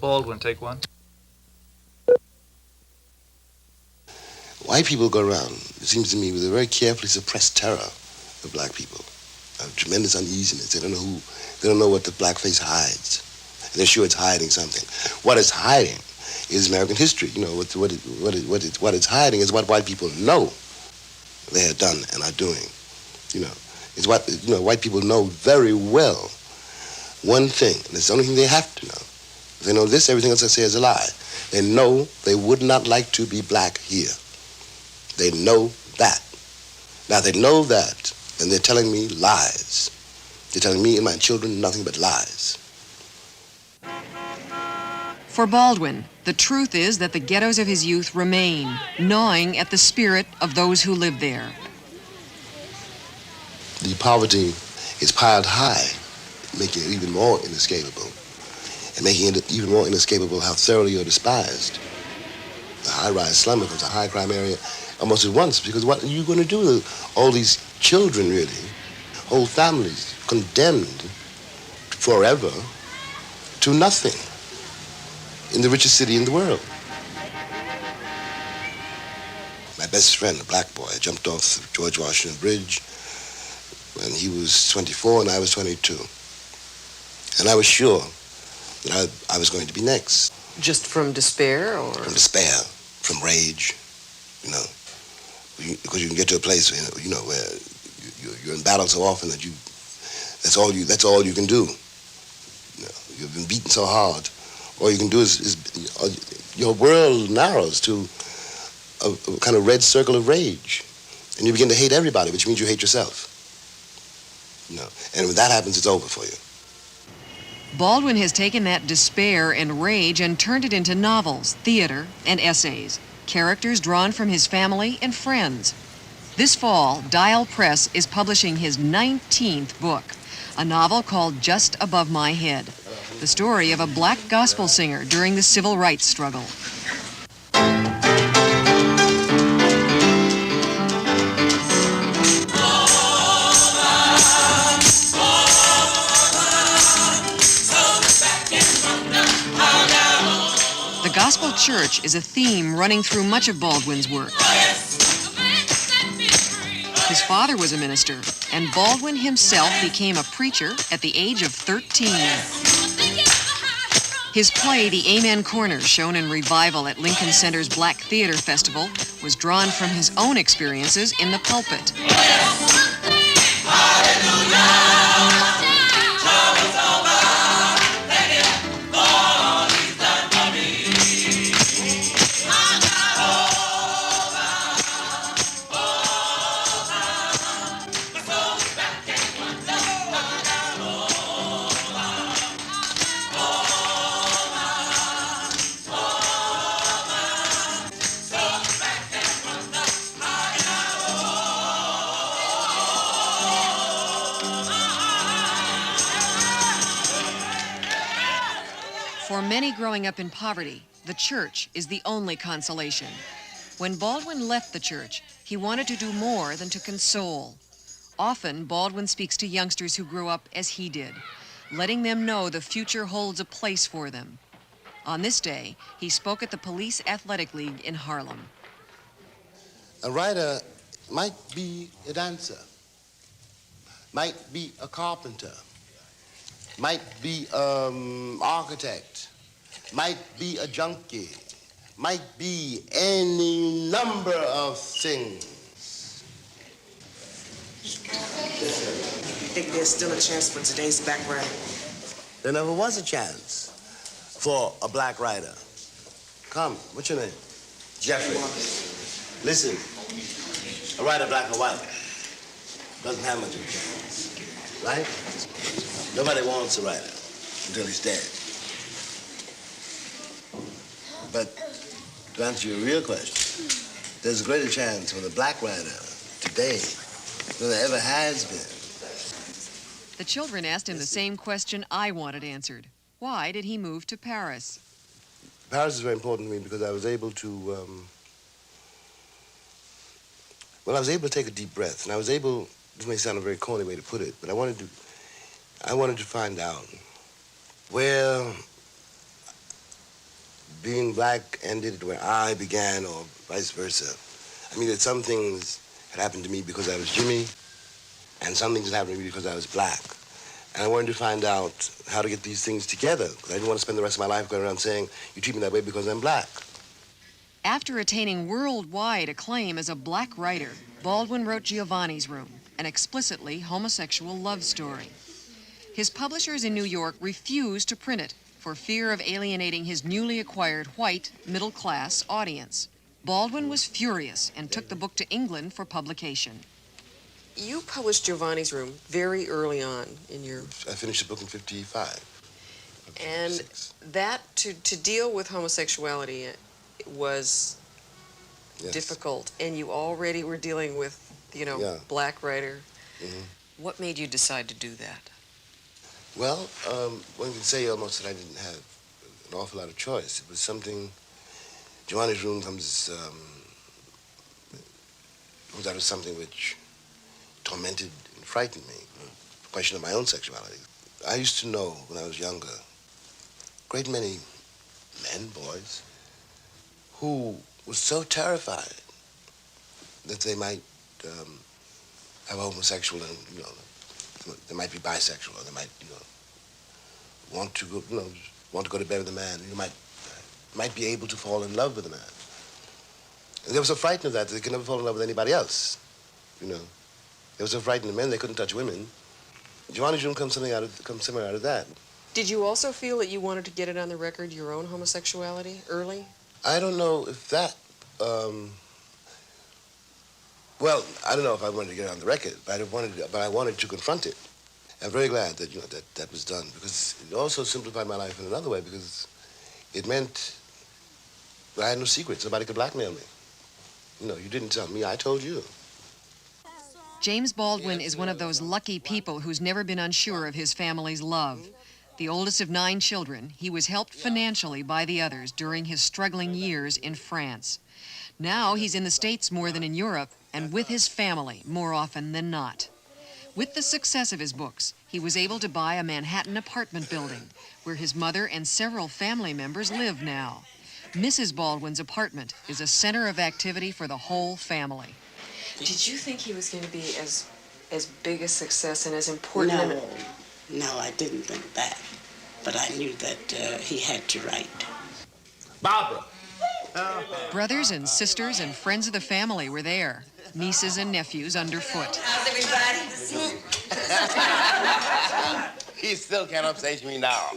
Baldwin, take one. White people go around, it seems to me, with a very carefully suppressed terror of black people, a tremendous uneasiness. They don't know what the blackface hides. And they're sure it's hiding something. What it's hiding is American history. You know, what it's hiding is what white people know they have done and are doing. You know, it's what, you know, white people know very well one thing, and it's the only thing they have to know. If they know this, everything else I say is a lie. They know they would not like to be black here. They know that. Now they know that, and they're telling me lies. They're telling me and my children nothing but lies. For Baldwin, the truth is that the ghettos of his youth remain, gnawing at the spirit of those who live there. The poverty is piled high, making it even more inescapable, and making it even more inescapable how thoroughly you're despised. The high-rise slum becomes a high-crime area almost at once, because what are you going to do with all these children, really, whole families condemned forever to nothing in the richest city in the world? My best friend, a black boy, jumped off the George Washington Bridge when he was 24 and I was 22. And I was sure that I was going to be next. Just from despair, or? From despair, from rage, you know. Because you can get to a place, you know, where you're in battle so often that that's all you can do. You know, you've been beaten so hard. All you can do is your world narrows to a kind of red circle of rage. And you begin to hate everybody, which means you hate yourself. You know, and when that happens, it's over for you. Baldwin has taken that despair and rage and turned it into novels, theater, and essays. Characters drawn from his family and friends. This fall, Dial Press is publishing his 19th book, a novel called Just Above My Head, the story of a black gospel singer during the civil rights struggle. The gospel church is a theme running through much of Baldwin's work. His father was a minister, and Baldwin himself became a preacher at the age of 13. His play, The Amen Corner, shown in revival at Lincoln Center's Black Theater Festival, was drawn from his own experiences in the pulpit. For many growing up in poverty, the church is the only consolation. When Baldwin left the church, he wanted to do more than to console. Often, Baldwin speaks to youngsters who grew up as he did, letting them know the future holds a place for them. On this day, he spoke at the Police Athletic League in Harlem. A writer might be a dancer, might be a carpenter, might be an architect, might be a junkie, might be any number of things. I think there's still a chance for today's black writer. There never was a chance for a black writer. Come, what's your name? Jeffrey. Listen, a writer, black or white, doesn't have much of a chance, right? Nobody wants a writer until he's dead. But to answer your real question, there's a greater chance for the black writer today than there ever has been. The children asked him the same question I wanted answered. Why did he move to Paris? Paris is very important to me because I was able to, I was able to take a deep breath, and I was able, this may sound a very corny way to put it, but I wanted to find out where being black ended where I began, or vice versa. I mean, that some things had happened to me because I was Jimmy, and some things had happened to me because I was black. And I wanted to find out how to get these things together, because I didn't want to spend the rest of my life going around saying, you treat me that way because I'm black. After attaining worldwide acclaim as a black writer, Baldwin wrote Giovanni's Room, an explicitly homosexual love story. His publishers in New York refused to print it for fear of alienating his newly acquired white, middle-class audience. Baldwin was furious and took the book to England for publication. You published Giovanni's Room very early on in your... I finished the book in 55. And 56. that, to deal with homosexuality was Yes. difficult, and you already were dealing with, Yeah. black writer. Mhm. What made you decide to do that? Well, one can say almost that I didn't have an awful lot of choice. It was something, Giovanni's Room comes out of something which tormented and frightened me, the question of my own sexuality. I used to know when I was younger, a great many men, boys, who were so terrified that they might have a homosexual, and they might be bisexual, or they might, want to go to bed with a man. You might be able to fall in love with a man. And they were so frightened of that they could never fall in love with anybody else. They were so frightened of men they couldn't touch women. Giovanni's Room comes somewhere out of that. Did you also feel that you wanted to get it on the record, your own homosexuality, early? I don't know if that. Well, I don't know if I wanted to get it on the record, but I wanted to confront it. I'm very glad that that was done, because it also simplified my life in another way, because it meant that I had no secrets. Nobody could blackmail me. You didn't tell me, I told you. James Baldwin is one of those lucky people who's never been unsure of his family's love. The oldest of 9 children, he was helped financially by the others during his struggling years in France. Now he's in the States more than in Europe, and with his family more often than not. With the success of his books, he was able to buy a Manhattan apartment building where his mother and several family members live now. Mrs. Baldwin's apartment is a center of activity for the whole family. Did you think he was going to be as big a success and as important? No, I didn't think that. But I knew that he had to write. Barbara! Brothers and sisters and friends of the family were there. Nieces and nephews underfoot. How's everybody? He still can't upstage me now.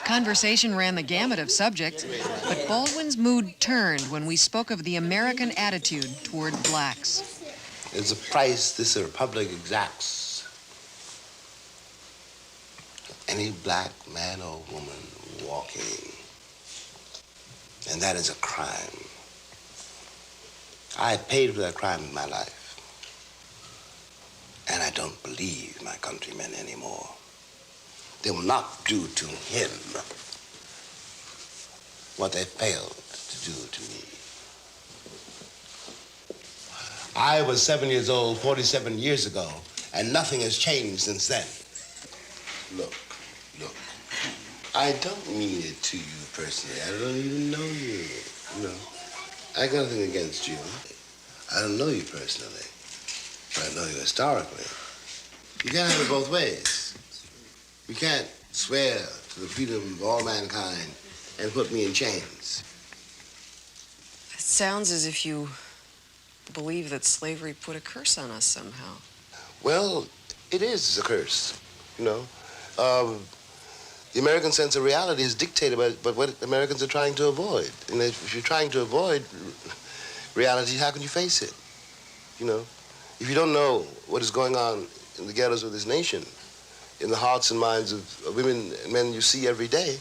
Conversation ran the gamut of subjects, but Baldwin's mood turned when we spoke of the American attitude toward blacks. There's a price this republic exacts. Any black man or woman walking. And that is a crime. I paid for that crime in my life. And I don't believe my countrymen anymore. They will not do to him what they failed to do to me. I was 7 years old 47 years ago, and nothing has changed since then. Look. I don't mean it to you personally. I don't even know you. I got nothing against you. I don't know you personally, but I know you historically. You can't have it both ways. You can't swear to the freedom of all mankind and put me in chains. It sounds as if you believe that slavery put a curse on us somehow. Well, it is a curse, The American sense of reality is dictated by what Americans are trying to avoid. And if you're trying to avoid reality, how can you face it? If you don't know what is going on in the ghettos of this nation, in the hearts and minds of women and men you see every day,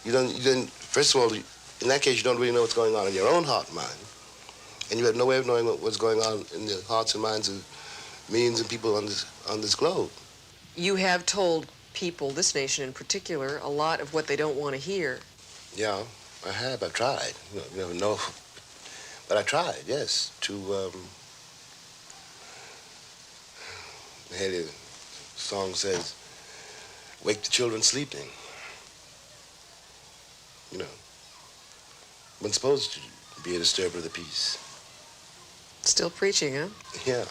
you don't, first of all, in that case, you don't really know what's going on in your own heart and mind. And you have no way of knowing what's going on in the hearts and minds of millions of people on this globe. You have told people, this nation in particular, a lot of what they don't want to hear. Yeah, I have. I've tried. You never know. But I tried, yes, to, the song says, wake the children sleeping. You know, wasn't supposed to be a disturber of the peace. Still preaching, huh? Yeah.